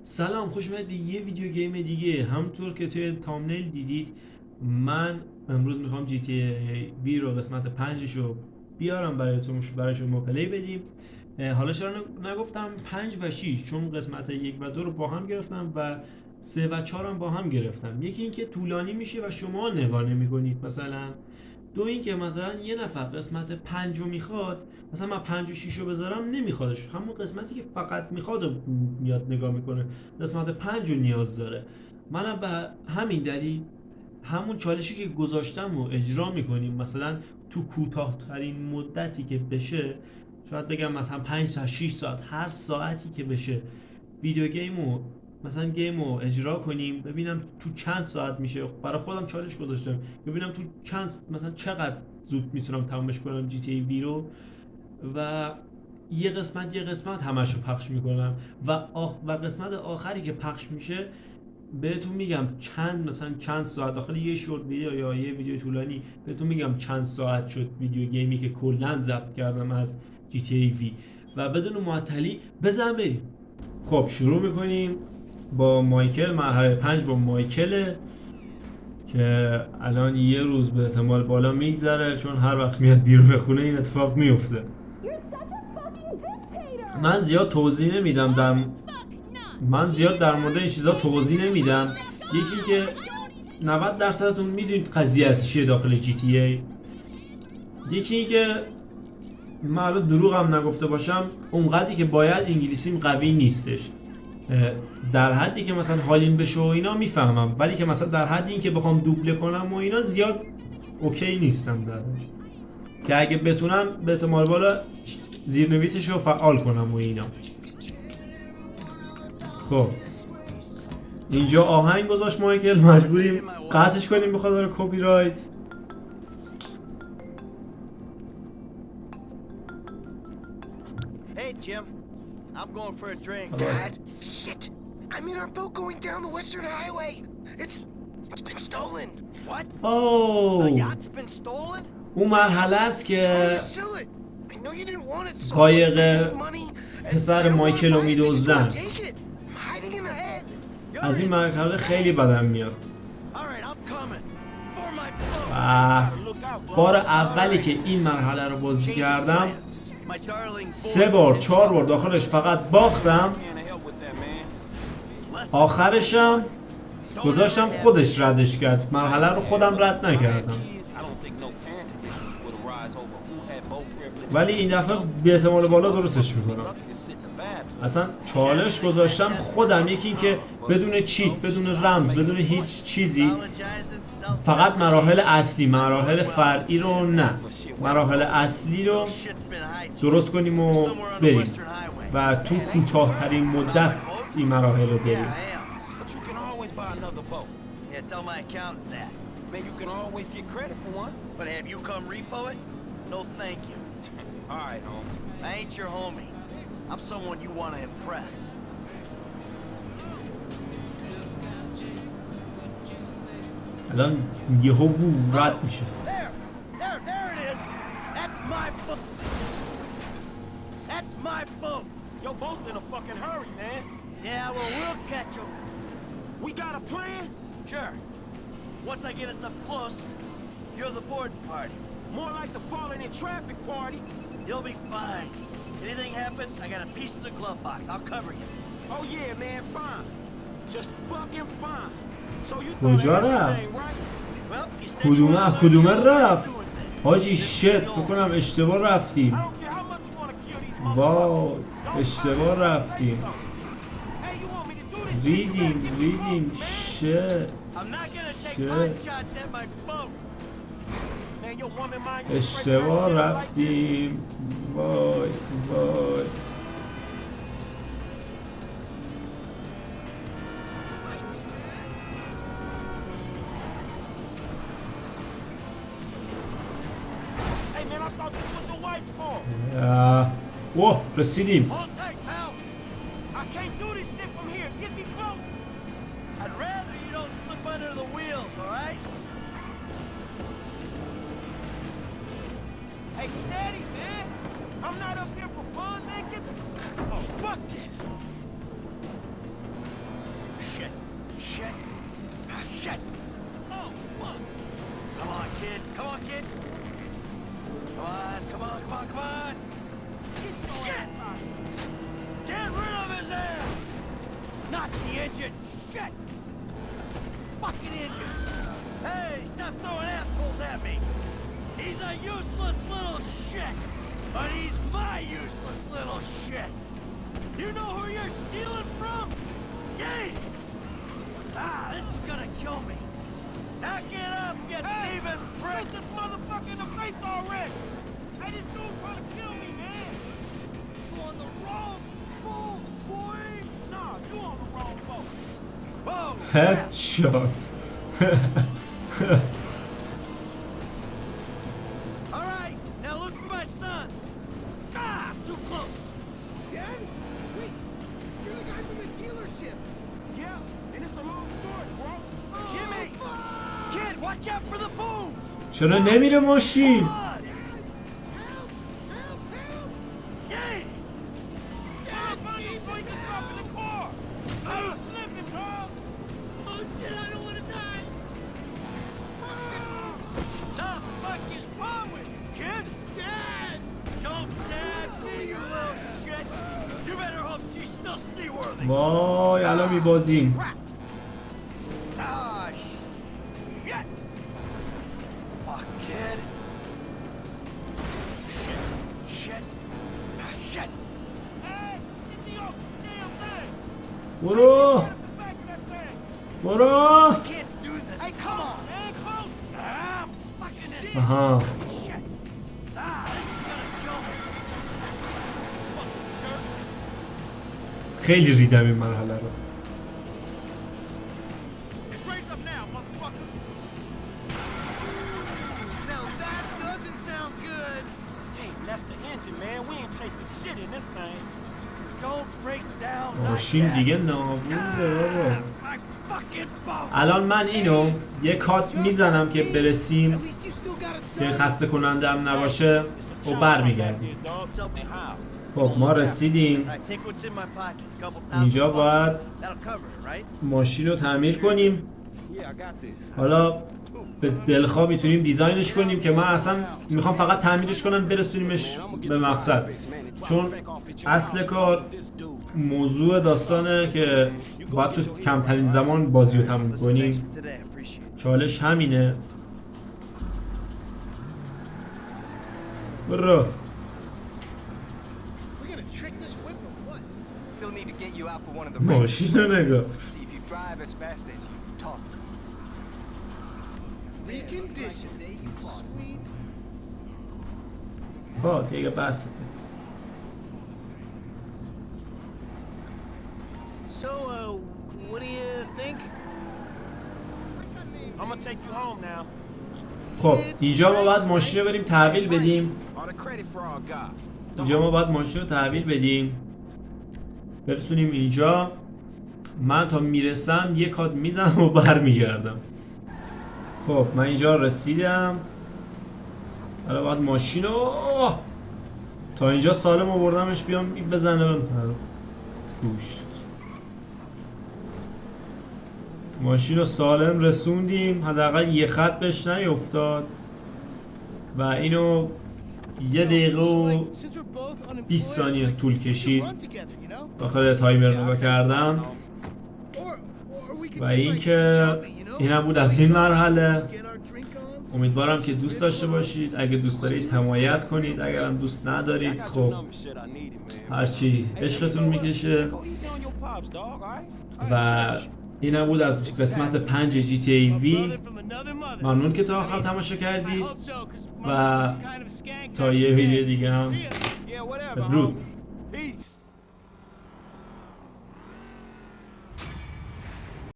سلام، خوش اومدید به یه ویدیو گیم دیگه. همونطور که توی تامنیل دیدید من امروز میخوام جی تی ای وی رو قسمت 5 رو بیارم برای شما پلی بدیم. حالا چرا نگفتم 5 و 6؟ چون قسمت 1 و 2 رو با هم گرفتم و 3 و 4 هم با هم گرفتم. یکی اینکه طولانی میشه و شما نگاه نمی‌کنید مثلا. دو اینکه مثلا یه نفر قسمت 5 رو میخواد، مثلا من 5 و 6 رو بذارم نمیخوادش، همون قسمتی که فقط میخواد رو میاد نگاه میکنه، قسمت 5 رو نیاز داره. منم به همین دلیل همون چالشی که گذاشتم رو اجرا میکنیم، مثلا تو کوتاه‌ترین مدتی که بشه، شاید بگم مثلا 5 تا 6 ساعت، هر ساعتی که بشه ویدیو گیم رو اجرا کنیم، ببینم تو چند ساعت میشه. برای خودم چالش گذاشتم ببینم تو مثلا چقدر زود میتونم تمامش کنم جی تی ای وی رو، و یه قسمت همش رو پخش میکنم و قسمت آخری که پخش میشه بهتون میگم چند ساعت داخل یه شورت ویدیو یا یه ویدیو طولانی بهتون میگم چند ساعت شد ویدیو گیمی که کلا ضبط کردم از جی تی ای وی. و بدون معطلی بزن بریم. خب شروع میکنیم با مایکل. مرحله 5 با مایکل که الان یه روز به احتمال بالا میگذره، چون هر وقت میاد بیرون خونه این اتفاق میفته. من زیاد توضیح نمیدم در مورد این چیزا توضیح نمیدم. یکی که 90% میدونید قضیه از چیه داخل جی تی ای. یکی این که من الان دروغ هم نگفته باشم، اونقدری که باید انگلیسیم قوی نیستش. در حدی که مثلا حالیم بشه و اینا میفهمم، ولی که مثلا در حدی این که بخوام دوبله کنم و اینا زیاد اوکی نیستم درش، که اگه بتونم به احتمال بالا زیرنویسش رو فعال کنم و اینا. خب اینجا آهنگ گذاشت مایکل، مجبوریم قطعش کنیم به خاطر کپی رایت. Hey, Jim. I'm going for a drink. Dad? Shit! I'm in our boat going down the Western Highway. It's been stolen. What? اوه، The yacht's been stolen? اون مرحله است که Trying to sell it. I know you didn't want it. So قایق I need money. And پسر I don't wanna مایکل رو buy it. They just میدزدن. wanna take it. I'm hiding in the head. از این مرحله خیلی بدم میاد. All right, I'm coming. For my boat. و بار اولی که این مرحله رو بازی کردم My darling 3 بار 4 بار داخلش فقط باختم، آخرشم گذاشتم خودش ردش کرد، مرحله رو خودم رد نکردم. ولی این دفعه به احتمال بالا درستش میکنم. اصلا چالش گذاشتم خودم، یکی این که بدون چیت، بدون رمز، بدون هیچ چیزی، فقط مراحل فرعی رو نه، مراحل اصلی رو درست کنیم و بریم و تو کوتاه‌ترین مدت این مراحل رو بریم. But you can always buy another boat. Yeah, tell my accountant that. Man, you can always get credit for one. But have you come repo it? No, thank you. All right, homie. I ain't your homie. I'm someone you want to impress. الان یهو رد میشه. There it is. That's my boat. That's my boat. Your boat's in a fucking hurry, man. Yeah, well, we'll catch him. We got a plan? Sure. Once I get us up close, you're the boarding party. More like the falling in traffic party. You'll be fine. Anything happens, I got a piece in the glove box. I'll cover you. Oh yeah, man, fine. Just fucking fine. So you کجا thought of رفت؟ everything, right? Well, you said you were on کدومه the رفت؟ doing things. حاجی شت، فکر کنم اشتباه رفتیم. I don't care how much you wanna kill these واو، motherfuckers. اشتباه رفتیم. Hey, you want me to do this shit? ریدیم شت. I'm not gonna take Shit. pot shots at my boat. Man, your woman mind you اشتباه straight like this. رفتیم. وای. Hey man, I thought this was your wife's car. اوه رسیدیم. Hold tight, pal. I can't do this shit from here. Get me close. I'd rather you don't slip under the wheels, all right? Hey, steady, man. I'm not up here for fun, man. Get the... Oh, fuck this. Fuck the engine! Shit! Fucking engine! Hey, stop throwing assholes at me! He's a useless little shit! But he's my useless little shit! You know who you're stealing from? Yay! Ah, this is gonna kill me! Now get up, you thieving prick! Shoot this motherfucker in the face already! Hey, this dude trying to kill me, man! You on the wrong boat, boy! Nah, you on the wrong boat! Whoa! Headshot. Alright, now look for my son! Ah, too close! Dad? Wait, you're the guy from the dealership. Yeah, and it's a long story, bro. Jimmy! Kid, watch out for the boom! چرا نمیره ماشین؟ Come on! Help! Help! Help! Yay! Dad, Before you can drop in the car. Hey, you slipping, Carl. oh shit, I don't want to die. The fuck is wrong with you, kid? Dad! Don't ask me, you little shit! You better hope she's still seaworthy! وای الان میبازیم. Crap! Ah, shit! Fuck, kid! Shit! Shit! Ah, shit! Hey, get me off the damn thing. برو Get the back of that thing. برو. Can't do this! Hey, come on! And close. Ah, I'm fucking this! آها Shit! Ah, this is gonna kill me! Fucking jerk! خیلی ریدم این مرحله رو. Raise up now, motherfucker! Now that doesn't sound good. Hey, that's the engine, man. We ain't chasing shit in this thing. Don't break down like ماشین that. دیگه نابوده بابا. My fucking boat! الان من اینو یه کات میزنم که برسیم At least you still got a که son. خسته کننده هم نباشه و برمیگردیم. Dog, tell me how. خب ما رسیدیم. Alright, take what's in my pocket. A couple اینجا $1,000 باید bucks. That'll cover it, right? ماشین رو تعمیر کنیم. Yeah, I got this. حالا به دلخواه میتونیم دیزاینش کنیم که من اصلا میخوام فقط تعمیرش کنم برسونیمش به مقصد، چون اصل کار موضوع داستانه که باید تو کمترین زمان بازی رو تموم Listen, thanks کنیم. for today. I appreciate it. چالش همینه. برو. We're gonna trick this whip or what? Still need to get you out for one of the ماشین رو نگاه. See if you drive as fast as you talk. Reconditioned. Sweet. خب دیگه بس. So, what do you think? I'm gonna take you home now. خب اینجا ما باید ماشین رو بریم تحویل بدیم. All the credit fraud guy. اینجا ما باید ماشین رو تحویل بدیم برسونیم اینجا. من تا میرسم یه کات میزنم و برمیگردم. خب من اینجا رسیدم. حالا باید ماشین رو تا اینجا سالم آوردمش بیام بزنم گوشت. ماشین رو سالم رسوندیم، حداقل یه خط بهش نیفتاد و اینو 1 دقیقه و 20 ثانیه طول کشید. داخل تایمر نگاه کردم و اینکه اینم بود از این مرحله. امیدوارم که دوست داشته باشید. اگه دوست دارید حمایت کنید، اگر هم دوست ندارید خب هرچی عشقتون میکشه. و اینم بود از قسمت 5 GTA V. ممنون که تا آخر تماشا کردید و تا یه ویدیو دیگه هم Yeah, whatever. بدرود. Peace.